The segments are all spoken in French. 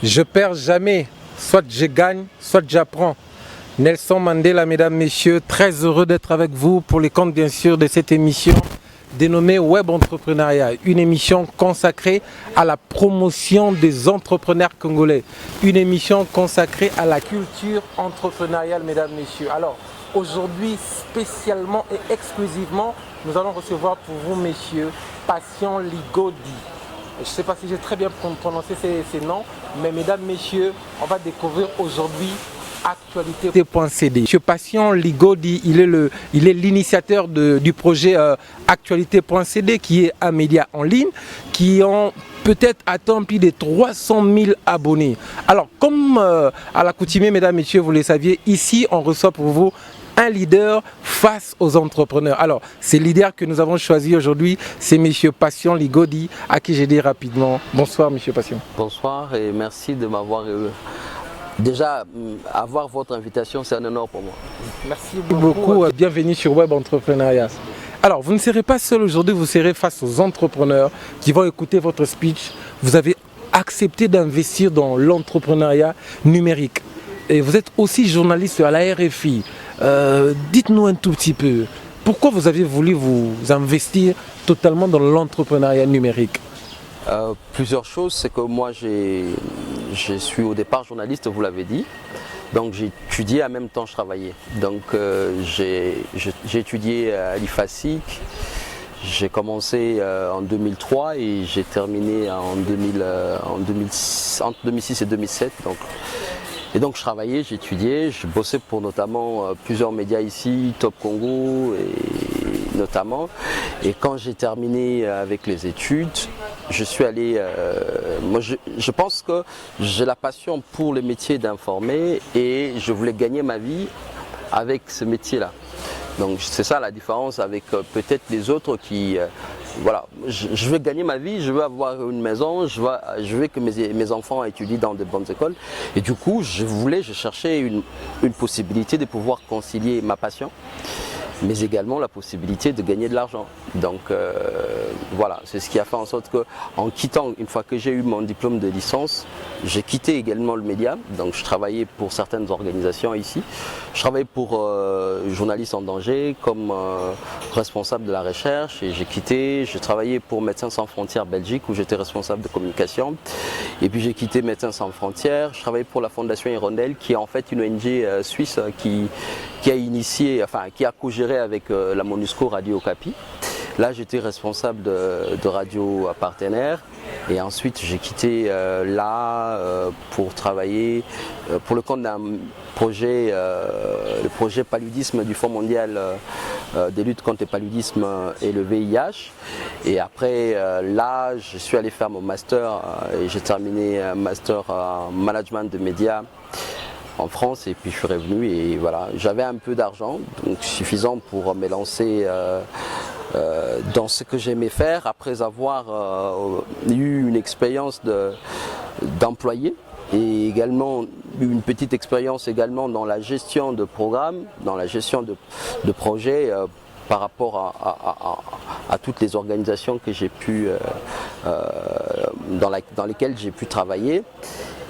Je perds jamais, soit je gagne, soit j'apprends. Nelson Mandela, mesdames, messieurs, très heureux d'être avec vous pour les comptes bien sûr de cette émission dénommée Web Entrepreneuriat, une émission consacrée à la promotion des entrepreneurs congolais, une émission consacrée à la culture entrepreneuriale, mesdames, messieurs. Alors, aujourd'hui, spécialement et exclusivement, nous allons recevoir pour vous, messieurs, Patient Ligodi. Je ne sais pas si j'ai très bien prononcé ces noms, mais mesdames, messieurs, on va découvrir aujourd'hui Actualité.cd. Monsieur Patient Ligodi, il est l'initiateur du projet Actualité.cd, qui est un média en ligne qui ont peut-être atteint plus de 300 000 abonnés. Alors, comme à l'accoutumée, mesdames, messieurs, vous le saviez, ici, on reçoit pour vous un leader face aux entrepreneurs. Alors, ces leaders que nous avons choisi aujourd'hui, c'est Monsieur Patient Ligodi, à qui j'ai dit rapidement bonsoir, Monsieur Patient. Bonsoir et merci de m'avoir déjà avoir votre invitation, c'est un honneur pour moi. Merci beaucoup. Bienvenue sur Web Entrepreneuriat. Alors, vous ne serez pas seul aujourd'hui, vous serez face aux entrepreneurs qui vont écouter votre speech. Vous avez accepté d'investir dans l'entrepreneuriat numérique. Et vous êtes aussi journaliste à la RFI. Dites-nous un tout petit peu, pourquoi vous avez voulu vous investir totalement dans l'entrepreneuriat numérique? Plusieurs choses, c'est que moi je suis au départ journaliste, vous l'avez dit, donc j'ai étudié en même temps je travaillais. Donc j'ai étudié à l'IFASIC, j'ai commencé en 2003 et j'ai terminé entre 2006 et 2007. Et donc je travaillais, j'étudiais, je bossais pour notamment plusieurs médias ici, Top Congo et notamment. Et quand j'ai terminé avec les études, je suis allé, moi je pense que j'ai la passion pour le métier d'informer et je voulais gagner ma vie avec ce métier-là. Donc c'est ça la différence avec peut-être les autres qui, voilà, je veux gagner ma vie, je veux avoir une maison, je veux que mes enfants étudient dans de bonnes écoles. Et du coup, je cherchais une possibilité de pouvoir concilier ma passion, mais également la possibilité de gagner de l'argent. Donc voilà, c'est ce qui a fait en sorte qu'en quittant, une fois que j'ai eu mon diplôme de licence, j'ai quitté également le média. Donc je travaillais pour certaines organisations ici. Je travaillais pour Journalistes en danger comme responsable de la recherche et j'ai travaillé pour Médecins sans frontières Belgique où j'étais responsable de communication. Et puis j'ai quitté Médecins sans frontières, je travaillais pour la Fondation Hirondelle qui est en fait une ONG suisse qui a initié, enfin qui a co-géré avec la MONUSCO Radio Okapi. Là j'étais responsable de radio partenaire et ensuite j'ai quitté pour travailler pour le compte d'un projet, le projet paludisme du Fonds mondial de lutte contre le paludisme et le VIH. Et après là je suis allé faire mon master et j'ai terminé un master en management de médias en France et puis je suis revenu et voilà, j'avais un peu d'argent, donc suffisant pour me lancer dans ce que j'aimais faire après avoir eu une expérience d'employé et également une petite expérience également dans la gestion de programmes, dans la gestion de projets par rapport à toutes les organisations que j'ai pu dans lesquelles j'ai pu travailler.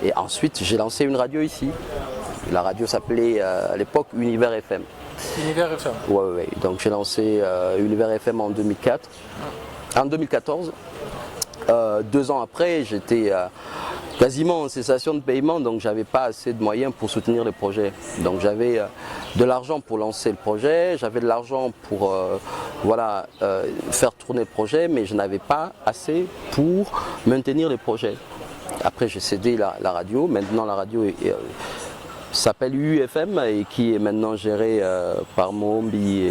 Et ensuite j'ai lancé une radio ici. La radio s'appelait à l'époque Univers FM. Univers FM. Ouais. Donc j'ai lancé Univers FM en 2004. En 2014. 2 ans après, j'étais quasiment en cessation de paiement, donc j'avais pas assez de moyens pour soutenir le projet. Donc j'avais de l'argent pour lancer le projet, j'avais de l'argent pour faire tourner le projet, mais je n'avais pas assez pour maintenir le projet. Après j'ai cédé la radio, maintenant la radio s'appelle UFM et qui est maintenant gérée par Mohombi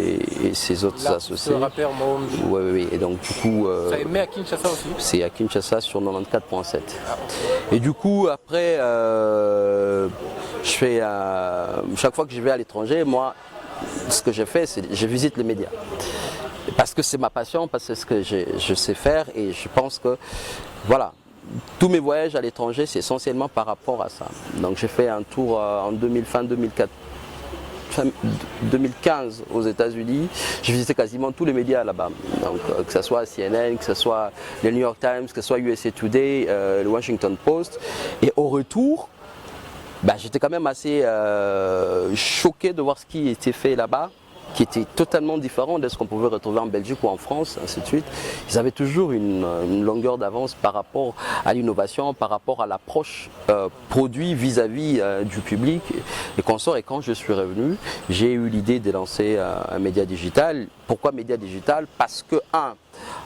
et ses autres associés. Le rappeur Mohombi. Oui. Et donc du coup. Ça émet à Kinshasa aussi. C'est à Kinshasa sur 94.7. Et du coup après, je fais chaque fois que je vais à l'étranger, moi, ce que je fais, c'est je visite les médias. Parce que c'est ma passion, parce que c'est ce que je sais faire et je pense que voilà. Tous mes voyages à l'étranger, c'est essentiellement par rapport à ça. Donc j'ai fait un tour fin 2015 aux États-Unis, j'ai visité quasiment tous les médias là-bas. Donc que ce soit CNN, que ce soit le New York Times, que ce soit USA Today, le Washington Post. Et au retour, j'étais quand même assez choqué de voir ce qui était fait là-bas, qui était totalement différent de ce qu'on pouvait retrouver en Belgique ou en France, ainsi de suite. Ils avaient toujours une longueur d'avance par rapport à l'innovation, par rapport à l'approche produit vis-à-vis du public et consorts. Et quand je suis revenu, j'ai eu l'idée de lancer un média digital. Pourquoi média digital? Parce que,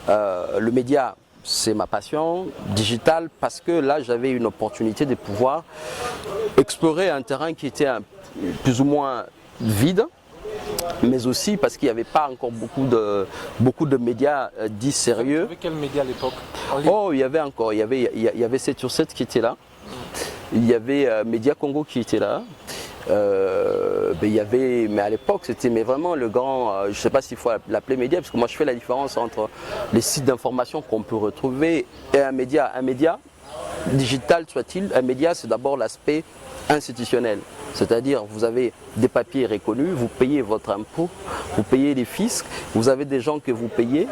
le média, c'est ma passion digitale, parce que là j'avais une opportunité de pouvoir explorer un terrain qui était plus ou moins vide, mais aussi parce qu'il n'y avait pas encore beaucoup de médias dits sérieux. Vous avez quel média à l'époque? Il y avait 7 sur 7 qui était là, il y avait Média Congo qui était là. Mais à l'époque c'était vraiment le grand, je ne sais pas s'il faut l'appeler média, parce que moi je fais la différence entre les sites d'information qu'on peut retrouver et un média. Un média, digital soit-il, un média c'est d'abord l'aspect institutionnel, c'est-à-dire vous avez des papiers reconnus, vous payez votre impôt, vous payez les fiscs, vous avez des gens que vous payez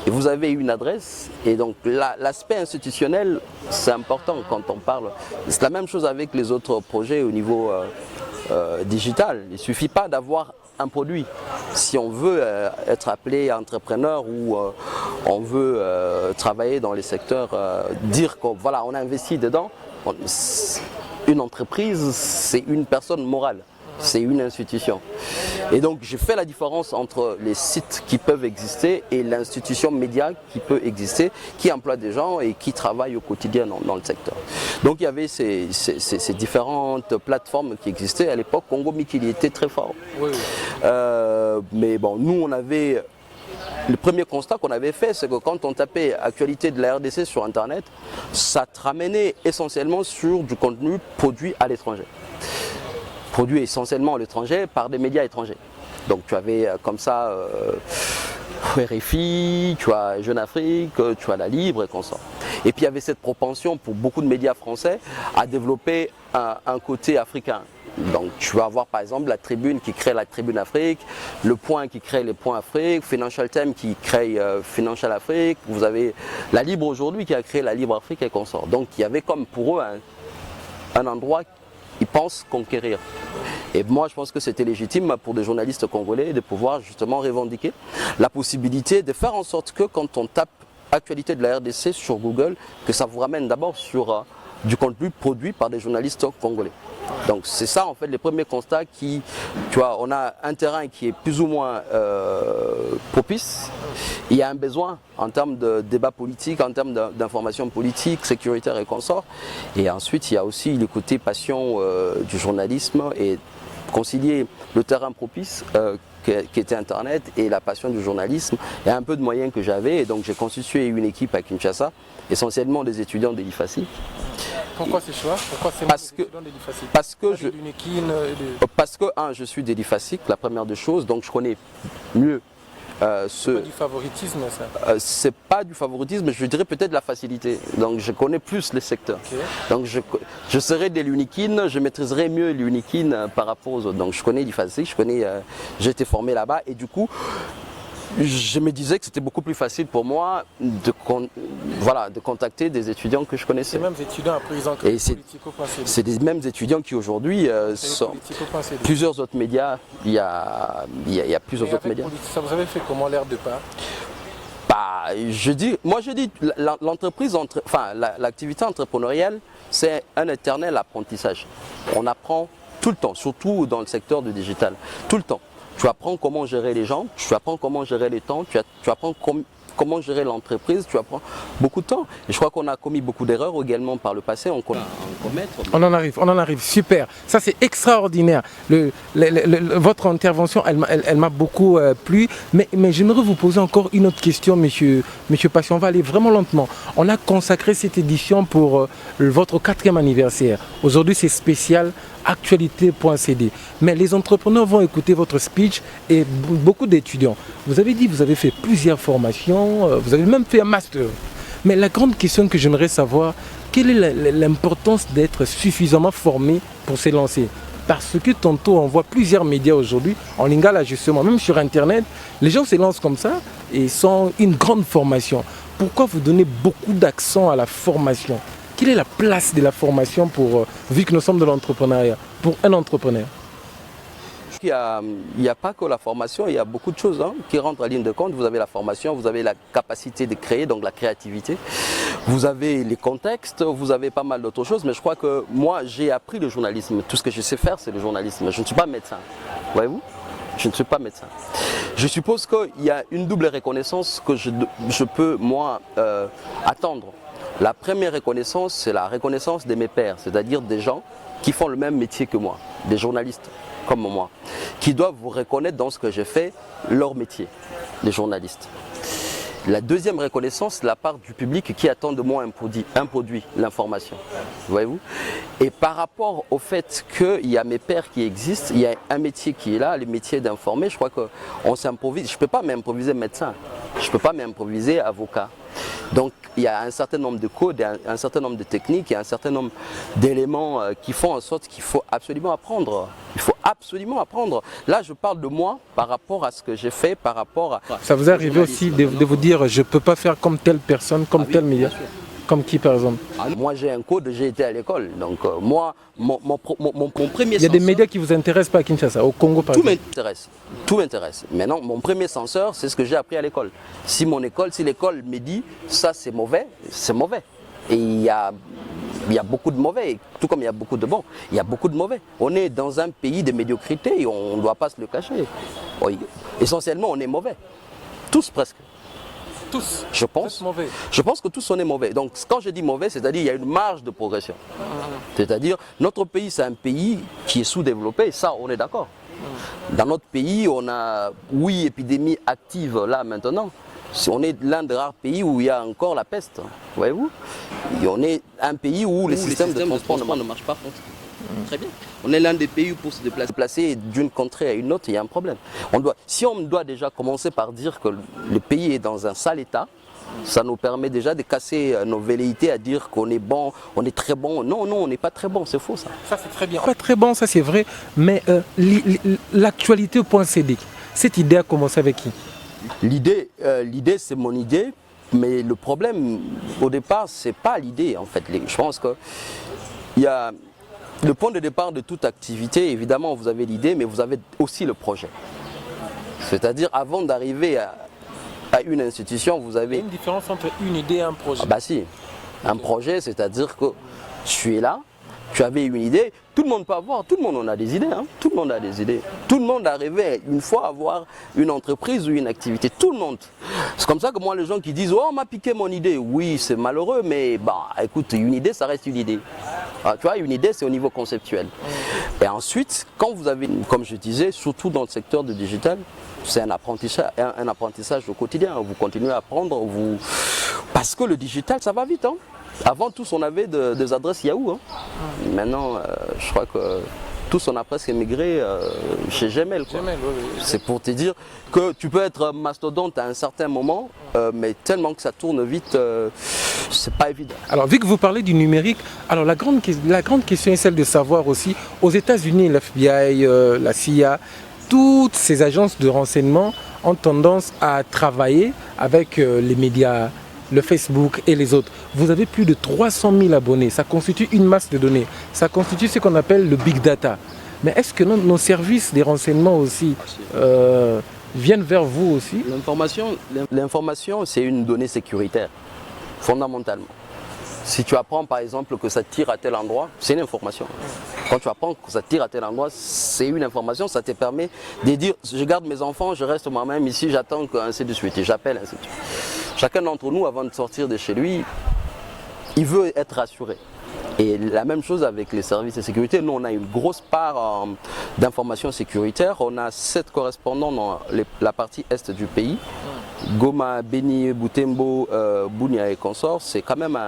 et vous avez une adresse, et donc l'aspect institutionnel c'est important quand on parle. C'est la même chose avec les autres projets au niveau digital. Il ne suffit pas d'avoir un produit. Si on veut être appelé entrepreneur ou on veut travailler dans les secteurs, dire qu'on on a investi dedans, une entreprise c'est une personne morale, c'est une institution. Et donc j'ai fait la différence entre les sites qui peuvent exister et l'institution média qui peut exister, qui emploie des gens et qui travaille au quotidien dans le secteur. Donc il y avait ces différentes plateformes qui existaient. À l'époque, Congo Mic, il était très fort. Oui. Mais bon, nous on avait... Le premier constat qu'on avait fait, c'est que quand on tapait actualité de la RDC sur Internet, ça te ramenait essentiellement sur du contenu produit à l'étranger. Produit essentiellement à l'étranger par des médias étrangers. Donc tu avais comme ça RFI, tu as Jeune Afrique, tu as La Libre et consorts. Et puis il y avait cette propension pour beaucoup de médias français à développer un côté africain. Donc tu vas avoir par exemple la Tribune qui crée la Tribune Afrique, le Point qui crée les Points Afrique, Financial Times qui crée Financial Afrique, vous avez La Libre aujourd'hui qui a créé La Libre Afrique et consorts. Donc il y avait comme pour eux un endroit qu'ils pensent conquérir. Et moi je pense que c'était légitime pour des journalistes congolais de pouvoir justement revendiquer la possibilité de faire en sorte que quand on tape actualité de la RDC sur Google, que ça vous ramène d'abord sur du contenu produit par des journalistes congolais. Donc c'est ça en fait les premiers constats qui, tu vois, on a un terrain qui est plus ou moins propice. Il y a un besoin en termes de débat politique, en termes d'information politique, sécuritaire et consorts. Et ensuite il y a aussi le côté passion du journalisme et concilier le terrain propice qui était Internet et la passion du journalisme et un peu de moyens que j'avais. Et donc j'ai constitué une équipe à Kinshasa, essentiellement des étudiants de l'IFACI. Pourquoi ces choix? Pourquoi c'est étudiants de l'IFACI? Parce que je suis de l'IFACI, la première des choses, donc je connais mieux c'est pas du favoritisme ça? C'est pas du favoritisme, je dirais peut-être de la facilité. Donc je connais plus les secteurs. Okay. Donc je serai de l'Unikin, je maîtriserai mieux l'Unikin par rapport aux autres. Donc je connais l'IFACI, j'ai été formé là-bas et du coup je me disais que c'était beaucoup plus facile pour moi de contacter des étudiants que je connaissais. Ces mêmes étudiants à présent que Politico.cd. C'est des mêmes étudiants qui aujourd'hui sont plusieurs autres médias. Il y a plusieurs autres médias. Ça vous avez fait comment l'air de pas? Je dis l'entreprise, l'activité entrepreneuriale, c'est un éternel apprentissage. On apprend tout le temps, surtout dans le secteur du digital, tout le temps. Tu apprends comment gérer les gens, tu apprends comment gérer les temps, tu apprends comment gérer l'entreprise, tu apprends beaucoup de temps. Et je crois qu'on a commis beaucoup d'erreurs également par le passé. On en arrive, super. Ça c'est extraordinaire. Votre intervention, elle m'a beaucoup plu. Mais j'aimerais vous poser encore une autre question, monsieur Passion. On va aller vraiment lentement. On a consacré cette édition pour votre 4e anniversaire. Aujourd'hui c'est spécial. Actualité.cd. Mais les entrepreneurs vont écouter votre speech et beaucoup d'étudiants. Vous avez dit que vous avez fait plusieurs formations, vous avez même fait un master. Mais la grande question que j'aimerais savoir, quelle est l'importance d'être suffisamment formé pour se lancer? Parce que tantôt, on voit plusieurs médias aujourd'hui, en lingala justement, même sur Internet, les gens se lancent comme ça et sont une grande formation. Pourquoi vous donnez beaucoup d'accent à la formation? Quelle est la place de la formation pour, vu que nous sommes de l'entrepreneuriat, pour un entrepreneur? Il n'y a pas que la formation, il y a beaucoup de choses qui rentrent en ligne de compte. Vous avez la formation, vous avez la capacité de créer, donc la créativité. Vous avez les contextes, vous avez pas mal d'autres choses. Mais je crois que moi, j'ai appris le journalisme. Tout ce que je sais faire, c'est le journalisme. Je ne suis pas médecin. Voyez-vous ? Je ne suis pas médecin. Je suppose qu'il y a une double reconnaissance que je peux, moi, attendre. La première reconnaissance, c'est la reconnaissance de mes pairs, c'est-à-dire des gens qui font le même métier que moi, des journalistes comme moi, qui doivent vous reconnaître dans ce que j'ai fait, leur métier, les journalistes. La deuxième reconnaissance, c'est la part du public qui attend de moi un produit, l'information. Voyez-vous ? Et par rapport au fait qu'il y a mes pairs qui existent, il y a un métier qui est là, le métier d'informer, je crois qu'on s'improvise. Je ne peux pas m'improviser médecin, je ne peux pas m'improviser avocat. Donc il y a un certain nombre de codes, un certain nombre de techniques et un certain nombre d'éléments qui font en sorte qu'il faut absolument apprendre. Il faut absolument apprendre. Là, je parle de moi par rapport à ce que j'ai fait, par rapport à... Ça vous est arrivé aussi de vous dire, je ne peux pas faire comme telle personne, comme tel média? Comme qui, par exemple? Moi, j'ai un code, j'ai été à l'école. Donc, moi, mon premier Il y a des médias qui vous intéressent pas à Kinshasa, au Congo, par exemple? Tout m'intéresse. Maintenant, mon premier censeur, c'est ce que j'ai appris à l'école. Si l'école me dit, ça c'est mauvais, c'est mauvais. Et il y a beaucoup de mauvais, tout comme il y a beaucoup de bons. Il y a beaucoup de mauvais. On est dans un pays de médiocrité et on ne doit pas se le cacher. Oui. Essentiellement, on est mauvais. Tous presque. Tous. Je pense que tous on est mauvais. Donc quand je dis mauvais, c'est-à-dire qu'il y a une marge de progression. C'est-à-dire notre pays, c'est un pays qui est sous-développé, ça on est d'accord. Dans notre pays, on a 8 épidémies actives là maintenant. On est l'un des rares pays où il y a encore la peste, voyez-vous. Et on est un pays où les systèmes de transport ne marchent pas. Très bien. On est l'un des pays où pour se déplacer d'une contrée à une autre, il y a un problème. Si on doit déjà commencer par dire que le pays est dans un sale état, ça nous permet déjà de casser nos velléités à dire qu'on est bon, on est très bon. Non, on n'est pas très bon, c'est faux ça. Ça c'est très bien. Pas très bon, ça c'est vrai, mais l'actualité au point CD, cette idée a commencé avec qui? L'idée c'est mon idée, mais le problème au départ, c'est pas l'idée en fait. Je pense que il y a... Le point de départ de toute activité, évidemment, vous avez l'idée, mais vous avez aussi le projet. C'est-à-dire, avant d'arriver à une institution, vous avez... Il y a une différence entre une idée et un projet. Ah bah si. Un projet, c'est-à-dire que tu es là, tu avais une idée, tout le monde peut avoir, tout le monde en a des idées, tout le monde a des idées. Tout le monde arrivait une fois à avoir une entreprise ou une activité, tout le monde. C'est comme ça que moi, les gens qui disent « Oh, on m'a piqué mon idée », oui, c'est malheureux, mais bah, écoute, une idée, ça reste une idée. Ah, tu vois, une idée, c'est au niveau conceptuel. Et ensuite, quand vous avez, comme je disais, surtout dans le secteur du digital, c'est un apprentissage au quotidien. Vous continuez à apprendre, parce que le digital, ça va vite. Avant, tous, on avait des adresses Yahoo. Maintenant, je crois que tous, on a presque émigré chez Gmail. C'est pour te dire que tu peux être mastodonte à un certain moment, mais tellement que ça tourne vite, c'est pas évident. Alors, vu que vous parlez du numérique, alors la grande question est celle de savoir aussi, aux États-Unis, l'FBI, la CIA, toutes ces agences de renseignement ont tendance à travailler avec les médias, le Facebook et les autres. Vous avez plus de 300 000 abonnés, ça constitue une masse de données, ça constitue ce qu'on appelle le big data. Mais est-ce que nos services des renseignements aussi viennent vers vous aussi? L'information, c'est une donnée sécuritaire, fondamentalement. Si tu apprends par exemple que ça tire à tel endroit, c'est une information. Quand tu apprends que ça tire à tel endroit, c'est une information, ça te permet de dire je garde mes enfants, je reste moi-même ici, j'attends ainsi de suite, et j'appelle ainsi de suite. Chacun d'entre nous, avant de sortir de chez lui, il veut être rassuré. Et la même chose avec les services de sécurité. Nous, on a une grosse part d'informations sécuritaires. On a 7 correspondants dans la partie est du pays. Goma, Beni, Butembo, Bunia et consorts. C'est quand même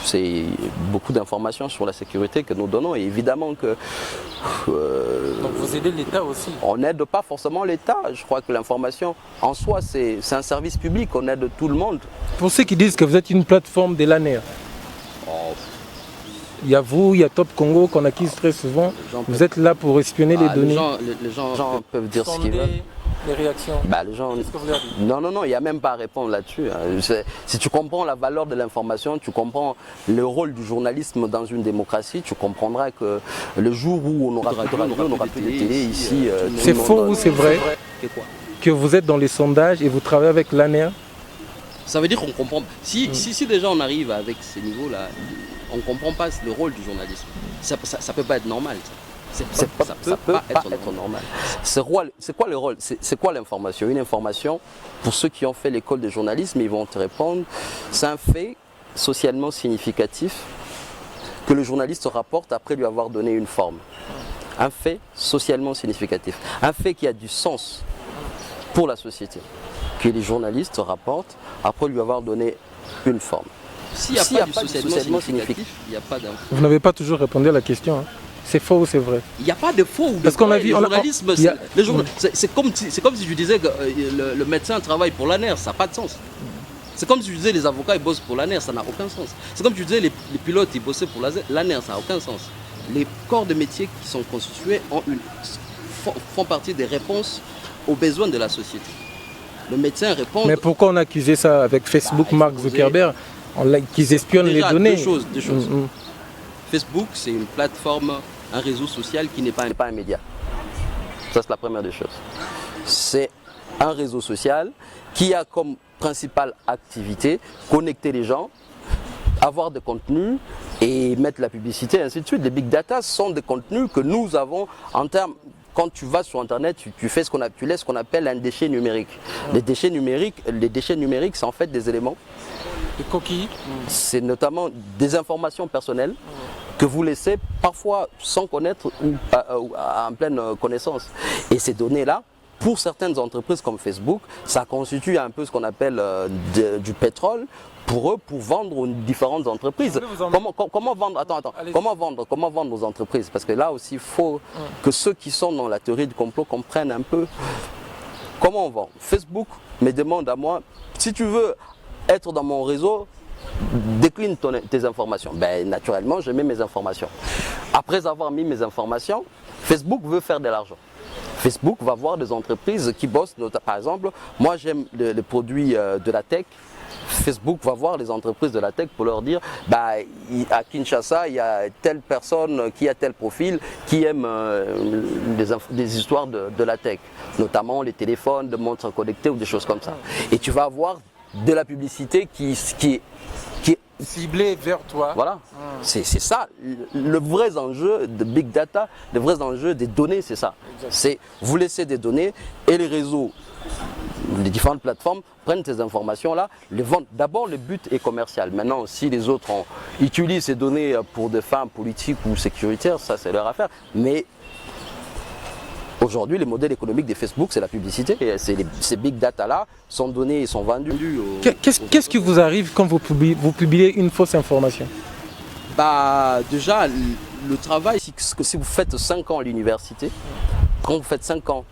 c'est beaucoup d'informations sur la sécurité que nous donnons. Et évidemment que... Donc vous aidez l'État aussi? On n'aide pas forcément l'État. Je crois que l'information en soi, c'est un service public. On aide tout le monde. Pour ceux qui disent que vous êtes une plateforme de l'ANER. Il y a vous, il y a Top Congo qu'on accuse très souvent. Vous êtes là pour espionner les données. Les gens peuvent dire ce qu'ils veulent. Les réactions. Bah, les gens... Non, il n'y a même pas à répondre là-dessus. Si tu comprends la valeur de l'information, tu comprends le rôle du journalisme dans une démocratie, tu comprendras que le jour où on n'aura plus de radio, on n'aura plus de télé ici. C'est faux ou c'est vrai que vous êtes dans les sondages et vous travaillez avec l'ANER? Ça veut dire qu'on comprend. Si déjà on arrive avec ces niveaux-là, on ne comprend pas le rôle du journalisme. Ça ne peut pas être normal. Ça peut pas être normal. C'est quoi le rôle? C'est quoi l'information? Une information, pour ceux qui ont fait l'école de journalisme, ils vont te répondre, c'est un fait socialement significatif que le journaliste rapporte après lui avoir donné une forme. Un fait socialement significatif. Un fait qui a du sens pour la société, que les journalistes rapportent après lui avoir donné une forme. S'il n'y a pas de socialement significatif, il n'y a pas d'info. Vous n'avez pas toujours répondu à la question. Hein. C'est faux ou c'est vrai? Il n'y a pas de faux ou de Parce qu'on vrai. a vu, Le journalisme, c'est comme si je disais que le médecin travaille pour l'ANER, ça n'a pas de sens. C'est comme si je disais les avocats ils bossent pour l'ANER, ça n'a aucun sens. C'est comme si je disais les pilotes ils bossaient pour l'ANER, ça n'a aucun sens. Les corps de métier qui sont constitués font partie des réponses aux besoins de la société. Le médecin répond... Mais pourquoi on a accusé ça avec Facebook, Mark Zuckerberg, qu'ils espionnent les données? Deux choses. Facebook, c'est une plateforme, un réseau social qui n'est pas un média. Ça, c'est la première des choses. C'est un réseau social qui a comme principale activité connecter les gens, avoir des contenus et mettre la publicité, et ainsi de suite. Les big data sont des contenus que nous avons en termes... Quand tu vas sur Internet, tu laisses ce qu'on appelle un déchet numérique. Les déchets numériques, c'est en fait des éléments. Des coquilles. C'est notamment des informations personnelles que vous laissez parfois sans connaître ou en pleine connaissance. Et ces données-là, pour certaines entreprises comme Facebook, ça constitue un peu ce qu'on appelle du pétrole pour eux, pour vendre aux différentes entreprises. Comment vendre Comment vendre aux entreprises? Parce que là aussi, il faut que ceux qui sont dans la théorie du complot comprennent un peu comment on vend. Facebook me demande à moi, si tu veux être dans mon réseau, décline tes informations. Ben, naturellement, je mets mes informations. Après avoir mis mes informations, Facebook veut faire de l'argent. Facebook va voir des entreprises qui bossent, par exemple, moi j'aime les produits de la tech. Facebook va voir les entreprises de la tech pour leur dire bah, à Kinshasa, il y a telle personne qui a tel profil qui aime des histoires de la tech, notamment les téléphones, de montres connectées ou des choses comme ça. Et tu vas avoir de la publicité qui est ciblée vers toi. Voilà, c'est ça, le vrai enjeu de Big Data, le vrai enjeu des données, c'est ça. C'est vous laissez des données et les réseaux, les différentes plateformes prennent ces informations-là, les vendent. D'abord, le but est commercial. Maintenant, si les autres utilisent ces données pour des fins politiques ou sécuritaires, ça c'est leur affaire. Mais aujourd'hui, le modèle économique de Facebook, c'est la publicité. Et ces big data-là sont donnés et sont vendus. Qu'est-ce qui vous arrive quand vous publiez une fausse information? Bah, déjà, le travail... Si vous faites 5 ans à l'université, quand vous faites 5 ans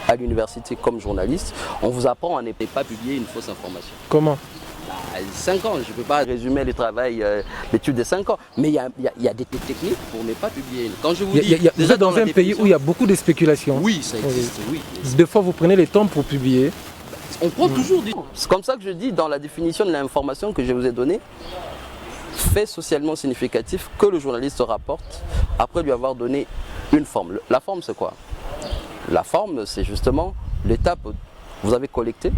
à l'université comme journaliste, on vous apprend à ne pas publier une fausse information. Comment? 5 ans, je ne peux pas résumer le travail, l'étude de 5 ans, mais il y a des techniques pour ne pas publier. Quand je vous dis, vous êtes dans un pays où il y a beaucoup de spéculations. Oui, ça existe, oui. Des fois, vous prenez le temps pour publier. On prend toujours du... C'est comme ça que je dis dans la définition de l'information que je vous ai donnée, fait socialement significatif que le journaliste rapporte après lui avoir donné une forme. La forme, c'est quoi? La forme, c'est justement l'étape où vous avez collecté.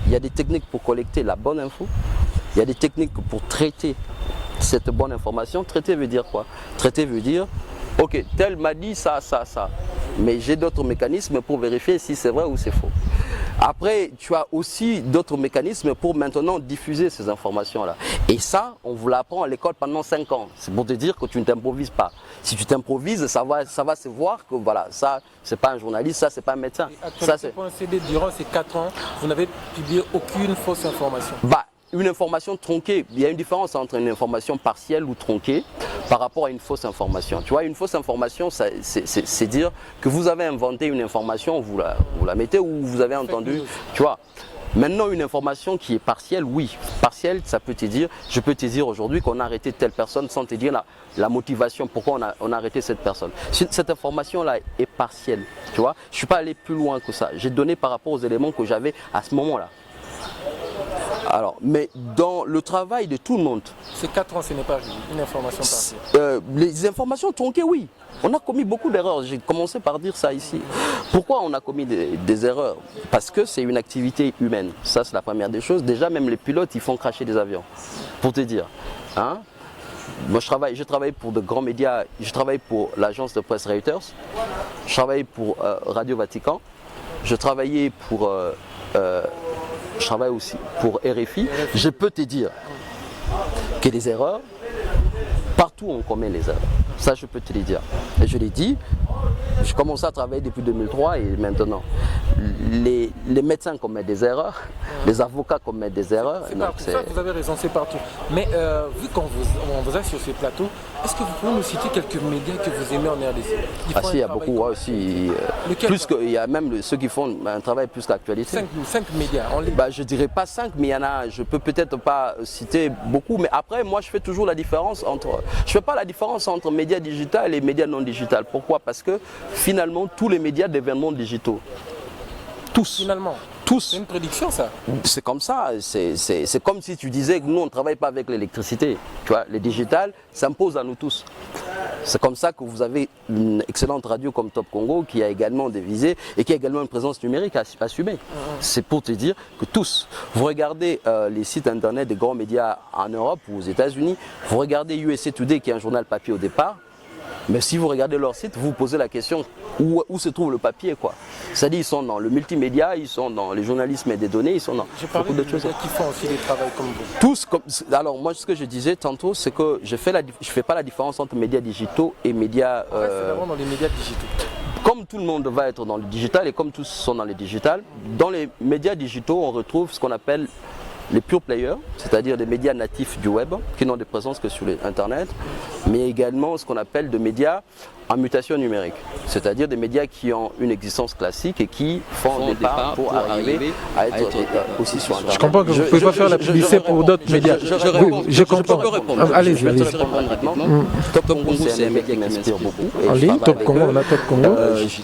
Il y a des techniques pour collecter la bonne info. Il y a des techniques pour traiter cette bonne information. Traiter veut dire quoi? Traiter veut dire, ok, tel m'a dit ça, ça, ça. Mais j'ai d'autres mécanismes pour vérifier si c'est vrai ou c'est faux. Après, tu as aussi d'autres mécanismes pour maintenant diffuser ces informations-là. Et ça, on vous l'apprend à l'école pendant 5 ans. C'est pour te dire que tu ne t'improvises pas. Si tu t'improvises, ça va se voir que voilà, ça, c'est pas un journaliste, ça, c'est pas un médecin. Ça, c'est un CD durant ces 4 ans, vous n'avez publié aucune fausse information. Bah, une information tronquée, il y a une différence entre une information partielle ou tronquée par rapport à une fausse information. Tu vois, une fausse information, c'est dire que vous avez inventé une information, vous la mettez ou vous avez entendu, tu vois. Maintenant, une information qui est partielle, oui. Partielle, ça peut te dire, je peux te dire aujourd'hui qu'on a arrêté telle personne sans te dire la motivation, pourquoi on a arrêté cette personne. Cette information-là est partielle, tu vois. Je ne suis pas allé plus loin que ça. J'ai donné par rapport aux éléments que j'avais à ce moment-là. Alors, mais dans le travail de tout le monde... Ces 4 ans, ce n'est pas une information partielle. Les informations tronquées, oui. On a commis beaucoup d'erreurs. J'ai commencé par dire ça ici. Pourquoi on a commis des erreurs? Parce que c'est une activité humaine. Ça, c'est la première des choses. Déjà, même les pilotes, ils font cracher des avions. Pour te dire. Hein? Moi, je travaille pour de grands médias. Je travaille pour l'agence de presse Reuters. Je travaille pour Radio Vatican. Je travaille aussi pour RFI. Je peux te dire que les erreurs, partout on commet les erreurs. Ça, je peux te le dire. Et je l'ai dit, je commence à travailler depuis 2003 et maintenant, les médecins commettent des erreurs, les avocats commettent des erreurs. C'est partout, ça, vous avez raison, c'est partout. Mais vu qu'on vous a sur ces plateaux, est-ce que vous pouvez nous citer quelques médias que vous aimez en RDC? Ah si, il y a beaucoup, ouais, aussi. Il y a même ceux qui font un travail plus qu'actualité. 5 médias en ligne. Je ne dirais pas 5, mais il y en a, je peux peut-être pas citer beaucoup. Mais après, moi, je fais toujours la différence entre... Je ne fais pas la différence entre médias digital et médias non digital. Pourquoi? Parce que finalement, tous les médias deviendront digitaux. Tous. Finalement. Tous. C'est une prédiction, ça. C'est comme ça. C'est comme si tu disais que nous, on ne travaille pas avec l'électricité. Tu vois, le digital s'impose à nous tous. C'est comme ça que vous avez une excellente radio comme Top Congo qui a également des visées et qui a également une présence numérique à assumer. C'est pour te dire que tous, vous regardez les sites internet des grands médias en Europe ou aux États-Unis, vous regardez USA Today qui est un journal papier au départ, mais si vous regardez leur site, vous vous posez la question où se trouve le papier, quoi. C'est-à-dire ils sont dans le multimédia, ils sont dans le journalisme et des données, ils sont dans beaucoup d'autres choses. Qui font aussi des travaux comme vous. Tous, alors moi ce que je disais tantôt, c'est que je fais pas la différence entre médias digitaux et médias... c'est d'abord dans les médias digitaux. Comme tout le monde va être dans le digital et comme tous sont dans le digital, dans les médias digitaux, on retrouve ce qu'on appelle les pure players, c'est-à-dire des médias natifs du web qui n'ont de présence que sur Internet, mais également ce qu'on appelle des médias en mutation numérique, c'est-à-dire des médias qui ont une existence classique et qui font des pas pour arriver à être aussi sur Internet. Je comprends que vous ne pouvez pas faire la publicité pour d'autres médias. Je comprends. Allez-y, allez-y. Top Congo, c'est un média qui m'inspire beaucoup. En ligne, Top Congo, on a Top Congo.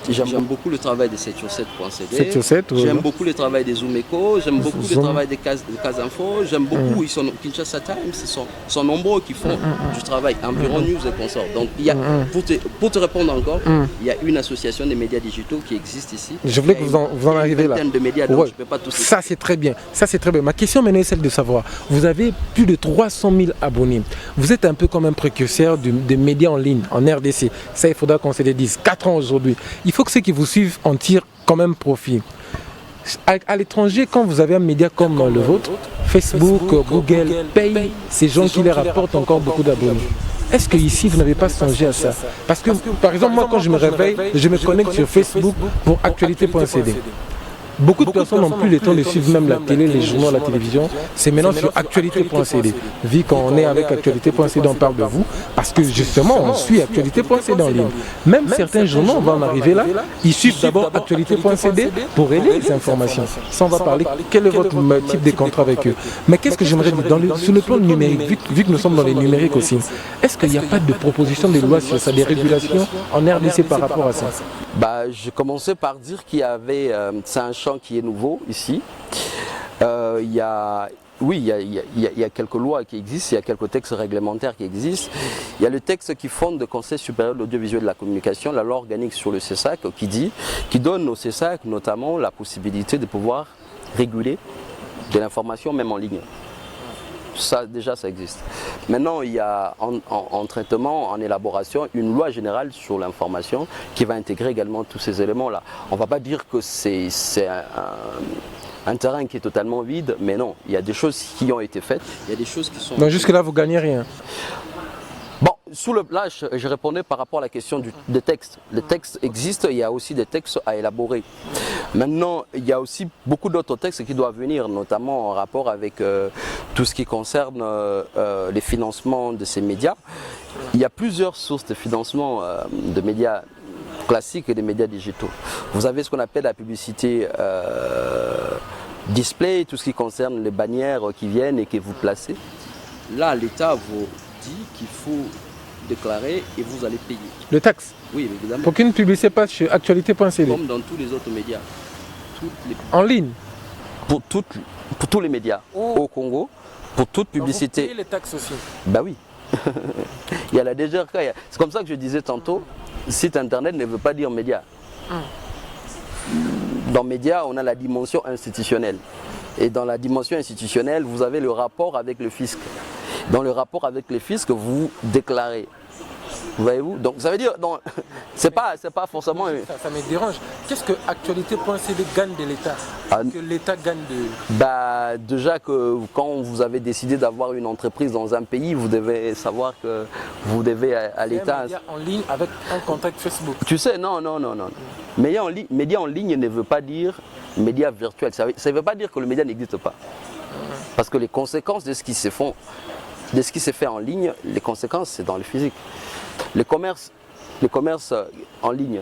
J'aime beaucoup le travail de 7sur7.cd. 7sur7, j'aime beaucoup le travail des Zoom Echo, j'aime beaucoup le travail des Cases Info, j'aime beaucoup, ils sont Kinshasa Times, ils sont nombreux qui font du travail, Environ News et consorts. Donc, il y a, pour te répondre encore, il y a une association des médias digitaux qui existe ici. Je voulais que vous en arriviez là. De médias, donc je peux pas tous ça, c'est très bien. Ça, c'est très bien. Ma question maintenant est celle de savoir, vous avez plus de 300 000 abonnés. Vous êtes un peu comme un précurseur des médias en ligne, en RDC. Ça, il faudra qu'on se le dise. 4 ans aujourd'hui. Il faut que ceux qui vous suivent en tirent quand même profit. À l'étranger, quand vous avez un média comme le vôtre, Facebook, Google paye ces gens qui leur apportent encore beaucoup d'abonnés. Est-ce qu'ici, vous n'avez pas songé à ça? Parce que, par exemple, moi, quand je me réveille, je me connecte sur Facebook pour actualité.cd. Beaucoup de personnes n'ont plus le temps de suivre même la télé, les journaux, la télévision. C'est maintenant sur actualité.cd. Vu qu'on est avec actualité.cd, on parle de vous. Parce que justement, on suit actualité.cd en ligne. Même certains journaux, on va en arriver là, ils suivent d'abord actualité.cd pour aider les informations. Ça, on va parler. Quel est votre type de contrat avec eux? Mais qu'est-ce que j'aimerais dire sur le plan numérique, vu que nous sommes dans les numériques aussi, est-ce qu'il n'y a pas de proposition de loi sur ça, des régulations en RDC par rapport à ça? Je commençais par dire qu'il y avait, c'est un champ qui est nouveau ici. Il y a quelques lois qui existent, il y a quelques textes réglementaires qui existent. Il y a le texte qui fonde le Conseil supérieur de l'audiovisuel et de la communication, la loi organique sur le CESAC, qui donne au CESAC notamment la possibilité de pouvoir réguler de l'information même en ligne. Ça, déjà, ça existe. Maintenant, il y a en traitement, en élaboration, une loi générale sur l'information qui va intégrer également tous ces éléments-là. On ne va pas dire que c'est un terrain qui est totalement vide, mais non, il y a des choses qui ont été faites. Il y a des choses qui sont... Donc jusque-là, vous ne gagnez rien? Bon, là, je répondais par rapport à la question des textes. Les textes existent, il y a aussi des textes à élaborer. Maintenant, il y a aussi beaucoup d'autres textes qui doivent venir, notamment en rapport avec tout ce qui concerne les financements de ces médias. Il y a plusieurs sources de financement de médias classiques et des médias digitaux. Vous avez ce qu'on appelle la publicité display, tout ce qui concerne les bannières qui viennent et que vous placez. Là, l'État vous dit qu'il faut déclarer et vous allez payer. Le taxe. Oui, évidemment. Pour qu'une publicité passe sur actualité.cd. Comme dans tous les autres médias. En ligne. Pour tous les médias au Congo, pour toute publicité. Vous payez les taxes aussi. Bah oui. Il y a la DGRK. C'est comme ça que je disais tantôt, site internet ne veut pas dire média. Dans média, on a la dimension institutionnelle. Et dans la dimension institutionnelle, vous avez le rapport avec le fisc. Dans le rapport avec le fisc, vous déclarez. Voyez-vous? Donc ça veut dire, c'est pas forcément... Ça me dérange. Qu'est-ce que actualité.cd gagne de l'État? Que l'État gagne de... Bah, déjà que quand vous avez décidé d'avoir une entreprise dans un pays, vous devez savoir que vous devez à l'État... Un média en ligne avec un contact Facebook. Tu sais, non. Média en ligne ne veut pas dire média virtuel. Ça ne veut pas dire que le média n'existe pas. Parce que les conséquences de ce qui se fait en ligne, les conséquences, c'est dans le physique. Le commerce en ligne,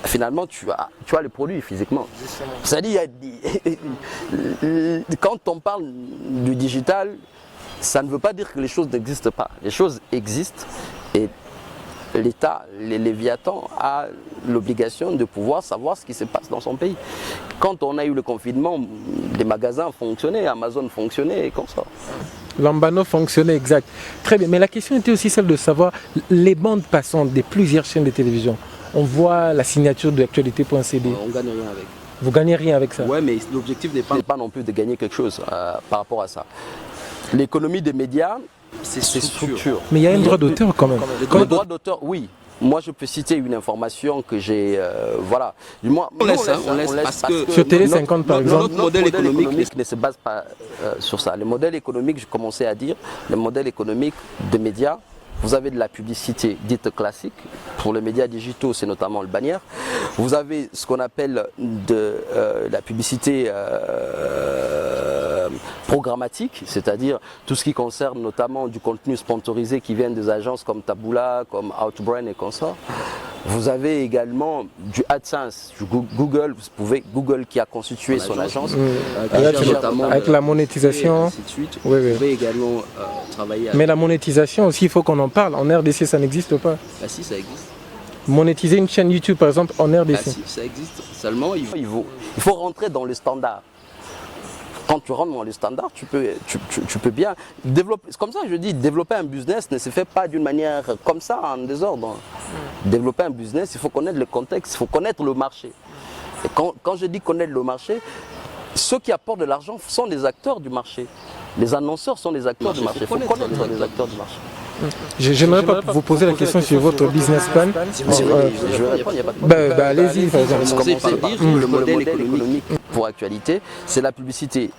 finalement, tu as le produit physiquement. C'est-à-dire, quand on parle du digital, ça ne veut pas dire que les choses n'existent pas. Les choses existent et l'État, les Léviathans, a l'obligation de pouvoir savoir ce qui se passe dans son pays. Quand on a eu le confinement, les magasins fonctionnaient, Amazon fonctionnait et qu'on sort. Lambano fonctionnait, exact. Très bien, mais la question était aussi celle de savoir les bandes passantes des plusieurs chaînes de télévision. On voit la signature de actualité.cd. On ne gagne rien avec. Vous gagnez rien avec ça? Ouais, mais l'objectif n'est pas non plus de gagner quelque chose par rapport à ça. L'économie des médias, c'est structure. Mais il y a un droit d'auteur quand même. Le droit d'auteur, oui. Moi, je peux citer une information que j'ai... voilà. On laisse parce que... Sur Télé 50 par exemple. Notre modèle économique ne se base pas sur ça. Le modèle économique, je commençais à dire, le modèle économique des médias, vous avez de la publicité dite classique. Pour les médias digitaux, c'est notamment le bannière. Vous avez ce qu'on appelle de la publicité programmatique, c'est-à-dire tout ce qui concerne notamment du contenu sponsorisé qui vient des agences comme Taboola, comme Outbrain et consorts. Vous avez également du AdSense, du Google, Google qui a constitué son agence. Avec la monétisation. Vous pouvez également travailler avec... Mais la monétisation aussi, il faut qu'on en parle. En RDC, ça n'existe pas. Bah si, ça existe. Monétiser une chaîne YouTube, par exemple, en RDC. Bah si, ça existe. Seulement, il faut rentrer dans le standard. Quand tu rentres dans les standards, tu peux bien développer. C'est comme ça que je dis, développer un business ne se fait pas d'une manière comme ça, en désordre. Développer un business, il faut connaître le contexte, il faut connaître le marché. Et quand je dis connaître le marché, ceux qui apportent de l'argent sont les acteurs du marché. Les annonceurs sont les acteurs du marché. Il faut connaître les acteurs du marché. Je n'aimerais pas vous poser la question sur votre business plan. Je vais répondre, il n'y a pas de problème. Allez-y, par exemple. Commencer par dire que le modèle économique pour actualité, c'est la publicité.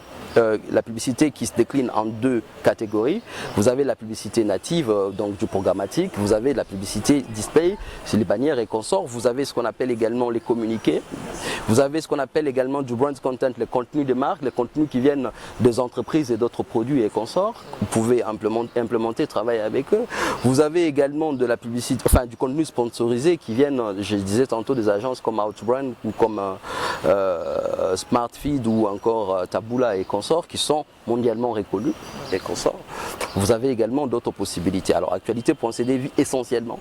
La publicité qui se décline en deux catégories. Vous avez la publicité native, donc du programmatique. Vous avez la publicité display, c'est les bannières et consorts. Vous avez ce qu'on appelle également les communiqués. Vous avez ce qu'on appelle également du brand content, les contenus de marque, les contenus qui viennent des entreprises et d'autres produits et consorts. Vous pouvez implémenter, travailler avec eux. Vous avez également de la publicité, enfin du contenu sponsorisé qui viennent, je disais tantôt, des agences comme Outbrain ou comme Smartfeed ou encore Taboola et consorts, qui sont mondialement reconnus et consorts. Vous avez également d'autres possibilités. Alors actualité.cd vit essentiellement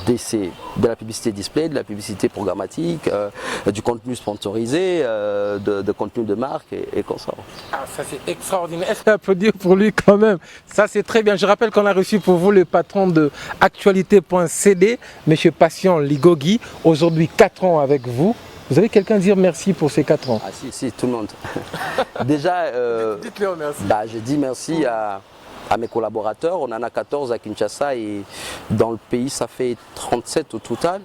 de la publicité display, de la publicité programmatique, du contenu sponsorisé, de contenu de marque et consorts. Ah, ça c'est extraordinaire. Est-ce qu'on peut dire pour lui quand même? Ça c'est très bien. Je rappelle qu'on a reçu pour vous le patron de actualité.cd, M. Patient Ligogi, aujourd'hui 4 ans avec vous. Vous avez quelqu'un à dire merci pour ces 4 ans? Ah si, tout le monde. Déjà, dites-leur merci. Je dis merci à mes collaborateurs. On en a 14 à Kinshasa et dans le pays, ça fait 37 au total.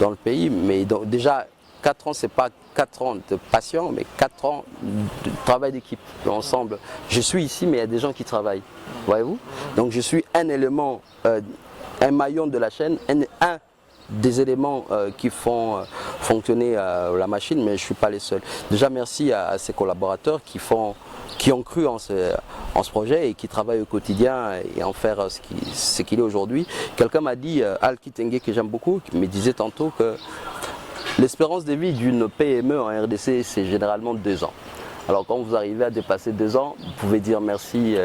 Dans le pays, mais déjà 4 ans, c'est pas 4 ans de passion, mais 4 ans de travail d'équipe ensemble. Je suis ici, mais il y a des gens qui travaillent. Voyez-vous? Donc je suis un élément, un maillon de la chaîne, un des éléments qui font fonctionner la machine, mais je ne suis pas les seuls. Déjà merci à ces collaborateurs qui ont cru en ce projet et qui travaillent au quotidien et en faire ce qu'il est aujourd'hui. Quelqu'un m'a dit, Al Kitenge, que j'aime beaucoup, qui me disait tantôt que l'espérance de vie d'une PME en RDC, c'est généralement 2 ans. Alors quand vous arrivez à dépasser 2 ans, vous pouvez dire merci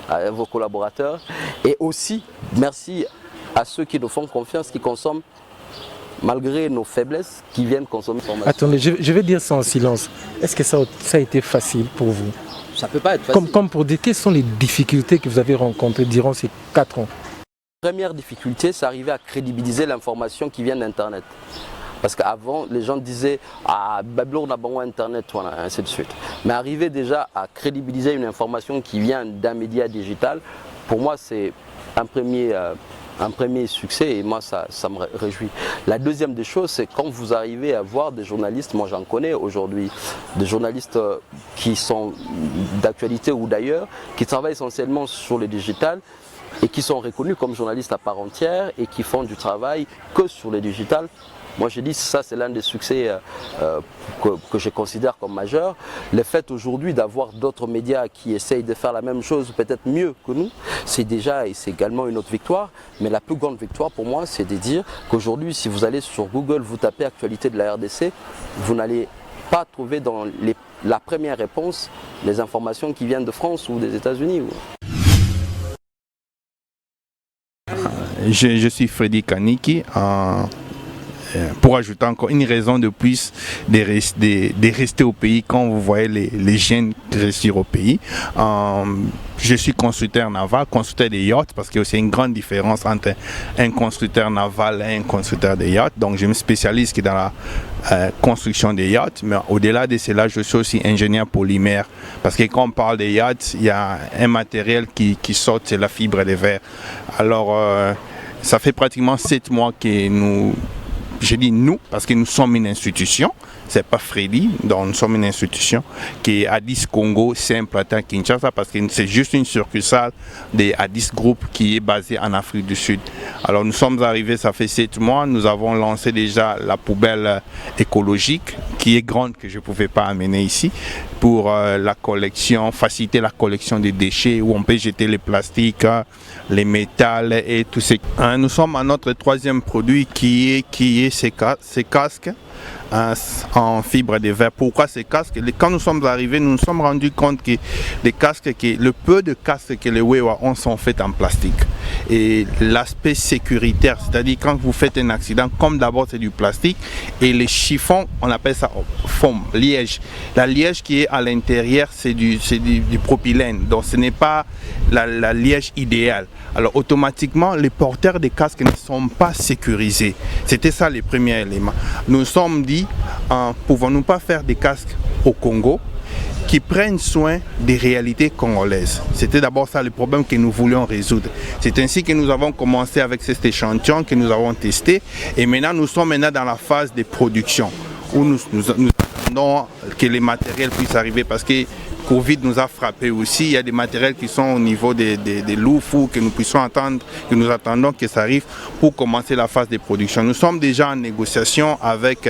à vos collaborateurs et aussi merci à ceux qui nous font confiance, qui consomment malgré nos faiblesses, qui viennent consommer formation. Attendez, je vais dire ça en silence. Est-ce que ça a été facile pour vous? Ça peut pas être facile. Comme pour dire, quelles sont les difficultés que vous avez rencontrées durant ces 4 ans? La première difficulté, c'est arriver à crédibiliser l'information qui vient d'Internet. Parce qu'avant, les gens disaient « Ah, Babylone a bon Internet, voilà, ainsi de suite ». Mais arriver déjà à crédibiliser une information qui vient d'un média digital, pour moi, c'est un premier succès et moi, ça me réjouit. La deuxième des choses, c'est quand vous arrivez à voir des journalistes, moi j'en connais aujourd'hui, des journalistes qui sont d'actualité ou d'ailleurs, qui travaillent essentiellement sur le digital, et qui sont reconnus comme journalistes à part entière et qui font du travail que sur le digital. Moi je dis ça c'est l'un des succès que je considère comme majeur. Le fait aujourd'hui d'avoir d'autres médias qui essayent de faire la même chose peut-être mieux que nous, c'est déjà et c'est également une autre victoire. Mais la plus grande victoire pour moi c'est de dire qu'aujourd'hui si vous allez sur Google, vous tapez actualité de la RDC, vous n'allez pas trouver dans la première réponse les informations qui viennent de France ou des États-Unis. Je suis Freddy Kaniki. Pour ajouter encore une raison de plus de rester au pays quand vous voyez les jeunes réussir au pays. Je suis constructeur naval, constructeur de yachts, parce qu'il y a aussi une grande différence entre un constructeur naval et un constructeur de yachts. Donc je me spécialise dans la construction des yachts, mais au-delà de cela, je suis aussi ingénieur polymère, parce que quand on parle des yachts, il y a un matériel qui sort, c'est la fibre de verre. Alors ça fait pratiquement 7 mois que je dis nous, parce que nous sommes une institution, c'est pas Freddy, donc nous sommes une institution qui est Addis Congo, c'est implanté à Kinshasa, parce que c'est juste une succursale de Addis Group qui est basée en Afrique du Sud. Alors nous sommes arrivés, ça fait 7 mois, nous avons lancé déjà la poubelle écologique, qui est grande, que je ne pouvais pas amener ici, pour la collection, faciliter la collection des déchets, où on peut jeter les plastiques, les métals et tout ce. Nous sommes à notre 3e produit qui est ces casques en fibre de verre. Pourquoi ces casques? Quand nous sommes arrivés, nous nous sommes rendus compte que le peu de casques que les Wewa ont sont faits en plastique. Et l'aspect sécuritaire, c'est-à-dire quand vous faites un accident, comme d'abord c'est du plastique, et les chiffons, on appelle ça foam, liège. La liège qui est à l'intérieur, c'est du propylène, donc ce n'est pas la liège idéale. Alors automatiquement, les porteurs des casques ne sont pas sécurisés. C'était ça les premiers éléments. Nous nous sommes dit, pouvons-nous pas faire des casques au Congo qui prennent soin des réalités congolaises. C'était d'abord ça le problème que nous voulions résoudre. C'est ainsi que nous avons commencé avec cet échantillon que nous avons testé et maintenant nous sommes dans la phase de production où nous attendons que les matériels puissent arriver parce que Covid nous a frappé aussi. Il y a des matériels qui sont au niveau des Loufou que nous puissions attendre, que nous attendons que ça arrive pour commencer la phase de production. Nous sommes déjà en négociation avec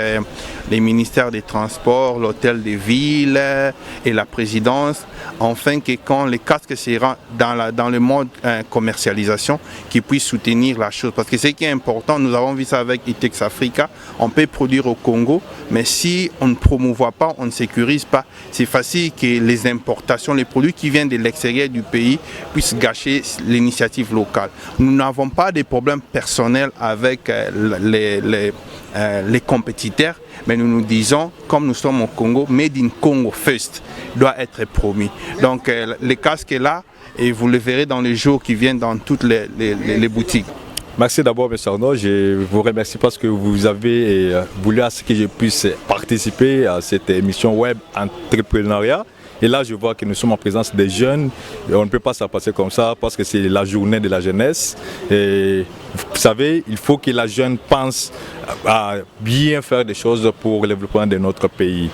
les ministères des Transports, l'hôtel des villes et la présidence, afin que quand les casques seront dans le mode commercialisation, qu'ils puissent soutenir la chose. Parce que ce qui est important, nous avons vu ça avec Itex Africa, on peut produire au Congo, mais si on ne promouvoit pas, on ne sécurise pas, c'est facile que les importations, les produits qui viennent de l'extérieur du pays puissent gâcher l'initiative locale. Nous n'avons pas de problèmes personnels avec les compétiteurs, mais nous nous disons, comme nous sommes au Congo, Made in Congo First doit être promis. Donc les casques là, et vous le verrez dans les jours qui viennent dans toutes les boutiques. Merci d'abord, M. Arnaud. Je vous remercie parce que vous avez voulu à ce que je puisse participer à cette émission web entrepreneuriat. Et là, je vois que nous sommes en présence des jeunes. Et on ne peut pas s'en passer comme ça parce que c'est la journée de la jeunesse. Et vous savez, il faut que la jeune pense à bien faire des choses pour le développement de notre pays.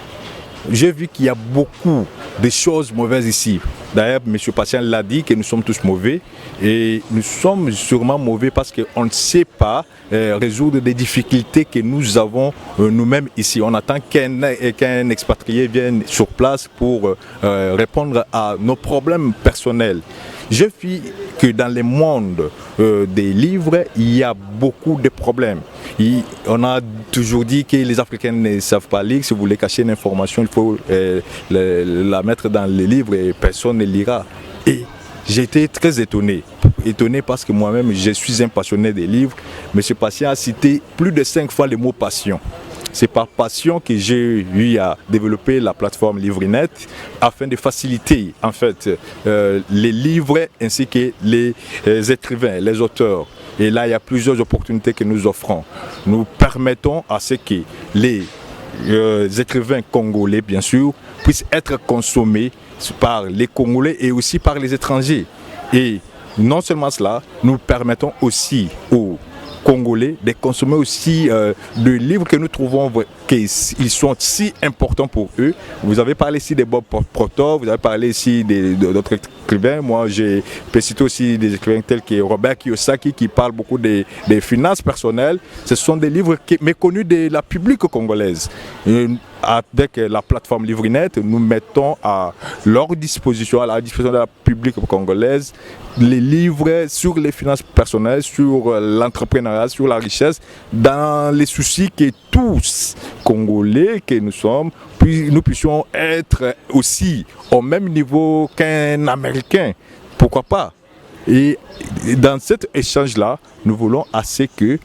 J'ai vu qu'il y a beaucoup de choses mauvaises ici. D'ailleurs, M. Patient l'a dit que nous sommes tous mauvais. Et nous sommes sûrement mauvais parce qu'on ne sait pas résoudre des difficultés que nous avons nous-mêmes ici. On attend qu'un expatrié vienne sur place pour répondre à nos problèmes personnels. Je vis que dans le monde des livres, il y a beaucoup de problèmes. On a toujours dit que les Africains ne savent pas lire. Si vous voulez cacher une information, il faut la mettre dans les livres et personne ne lira. Et j'ai été très étonné parce que moi-même, je suis un passionné des livres. M. Patient a cité plus de 5 fois le mot passion. C'est par passion que j'ai eu à développer la plateforme Livrinet afin de faciliter en fait les livres ainsi que les écrivains, les auteurs. Et là, il y a plusieurs opportunités que nous offrons. Nous permettons à ce que les écrivains congolais, bien sûr, puissent être consommés par les Congolais et aussi par les étrangers. Et non seulement cela, nous permettons aussi aux Congolais de consommer aussi des livres que nous trouvons qu'ils sont si importants pour eux. Vous avez parlé ici de Bob Proctor, vous avez parlé ici d'autres écrivains. Moi, je peux citer aussi des écrivains tels que Robert Kiyosaki qui parlent beaucoup des finances personnelles. Ce sont des livres méconnus de la public congolaise. Avec la plateforme Livrinet, nous mettons à leur disposition, à la disposition de la public congolaise, les livres sur les finances personnelles, sur l'entrepreneuriat, sur la richesse, dans les soucis que tous, Congolais que nous sommes, nous puissions être aussi au même niveau qu'un Américain. Pourquoi pas? Et dans cet échange-là, nous voulons assez que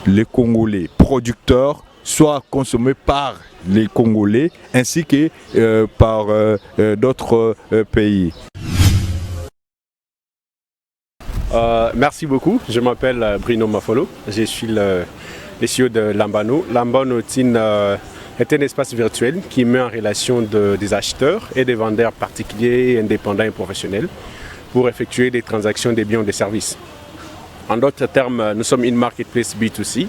les Congolais producteurs soient consommés par les Congolais ainsi que par d'autres pays. Merci beaucoup. Je m'appelle Bruno Mafolo. Je suis le CEO de Lambano. Lambano est un espace virtuel qui met en relation des acheteurs et des vendeurs particuliers, indépendants et professionnels pour effectuer des transactions des biens ou des services. En d'autres termes, nous sommes une marketplace B2C.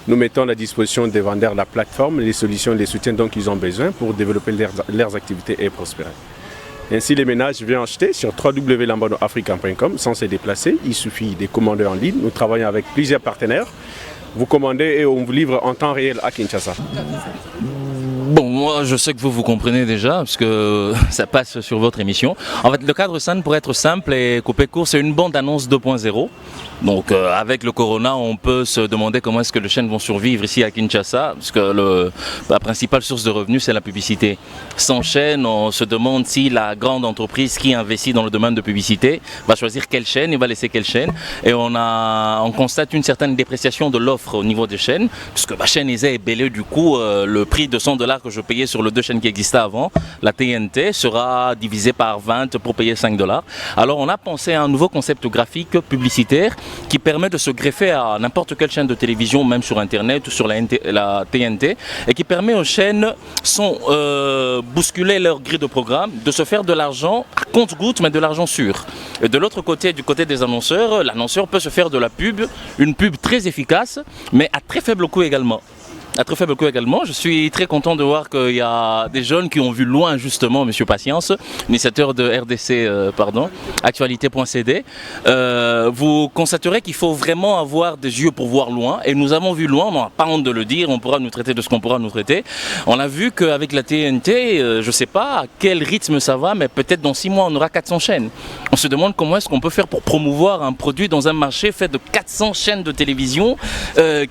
Nous mettons à la disposition des vendeurs de la plateforme les solutions et les soutiens dont ils ont besoin pour développer leurs activités et prospérer. Ainsi, les ménages viennent acheter sur www.lambanoafricain.com sans se déplacer. Il suffit de commander en ligne. Nous travaillons avec plusieurs partenaires. Vous commandez et on vous livre en temps réel à Kinshasa. Bon, moi je sais que vous comprenez déjà, parce que ça passe sur votre émission. En fait, le cadre SAN, pour être simple et couper court, c'est une bande-annonce 2.0. Donc avec le corona, on peut se demander comment est-ce que les chaînes vont survivre ici à Kinshasa, parce que la principale source de revenus, c'est la publicité. Sans chaîne, on se demande si la grande entreprise qui investit dans le domaine de publicité va choisir quelle chaîne, il va laisser quelle chaîne. Et on constate une certaine dépréciation de l'offre au niveau des chaînes, puisque ma chaîne est belle, du coup, le prix de $100 que je payais sur les 2 chaînes qui existaient avant, la TNT, sera divisé par 20 pour payer $5. Alors on a pensé à un nouveau concept graphique publicitaire qui permet de se greffer à n'importe quelle chaîne de télévision, même sur Internet ou sur la TNT, et qui permet aux chaînes, sans bousculer leur grille de programme, de se faire de l'argent à compte-gouttes, mais de l'argent sûr. Et de l'autre côté, du côté des annonceurs, l'annonceur peut se faire de la pub, une pub très efficace, mais à très faible coût également. Je suis très content de voir qu'il y a des jeunes qui ont vu loin justement M. Patience, initiateur de RDC, actualité.cd. Vous constaterez qu'il faut vraiment avoir des yeux pour voir loin, et nous avons vu loin, on n'a pas honte de le dire, on pourra nous traiter de ce qu'on pourra nous traiter. On a vu qu'avec la TNT, je ne sais pas à quel rythme ça va, mais peut-être dans 6 mois on aura 400 chaînes. On se demande comment est-ce qu'on peut faire pour promouvoir un produit dans un marché fait de 400 chaînes de télévision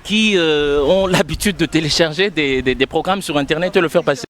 qui ont l'habitude de télécharger des programmes sur Internet et le faire passer.